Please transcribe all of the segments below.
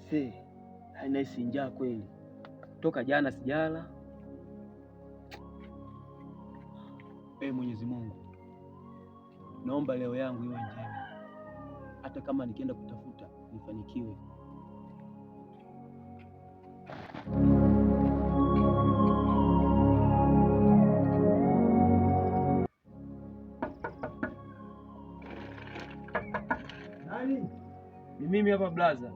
Aisee, nahisi njaa kweli. Toka jana sijala. Mwenyezi Mungu, naomba leo yangu iwe njema, hata kama nikienda kutafuta nifanikiwe. Nani? Ni mimi hapa blaza.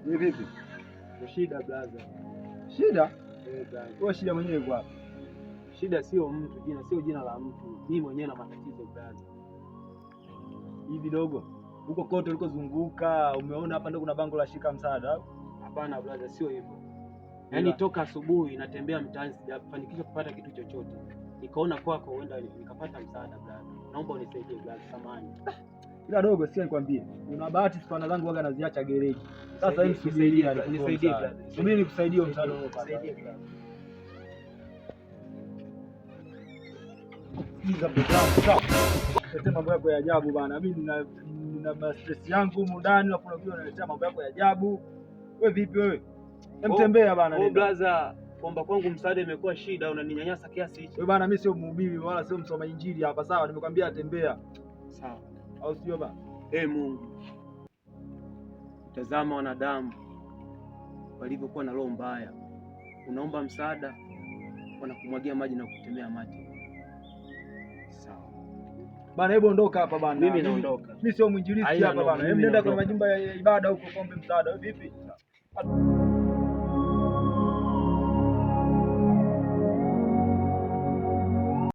Ni vipi? Shida blaza. Shida? Blaza. Kwa shida mwenyewe kwa hapa. Shida sio mtu, sio jina la mtu. Mimi mwenyewe na matatizo blaza. Hivi dogo, huko kote ulikozunguka umeona hapa ndio kuna bango la shika msaada au? Hapana blaza, sio hivyo. Yaani toka asubuhi natembea mtaani sijafanikisha kupata kitu chochote. Nikaona kwako huenda nikapata msaada blaza. Naomba unisaidie blaza, samahani. Ila dogo, sikia nikwambie. Una bahati spana zangu waga naziacha gereji. Sasa hivi nisaidie blaza. Subiri nikusaidie msaada wako kwanza. Nisaidie blaza. Hizo bidhaa. Sasa mambo yako ya ajabu bana. Mimi nina stress yangu huko ndani, afu unajua unaletea mambo yako ya ajabu. Wewe vipi wewe? Mtembea bana. Oh blaza, kuomba kwangu msaada imekuwa shida, unaninyanyasa kiasi hicho. Wewe bana, mimi sio mhubiri wala sio msoma injili hapa, sawa? Nimekwambia tembea. Sawa. Au sio bana? Mungu, tazama wanadamu walivyokuwa na roho mbaya. Unaomba msaada, wanakumwagia maji na kutemea mate. Sawa bana, hebu ondoka hapa bana. Mimi naondoka. Mimi sio mwinjilisti hapa bana. Hebu nenda kwa majumba ya ibada huko, kombe msaada. Vipi?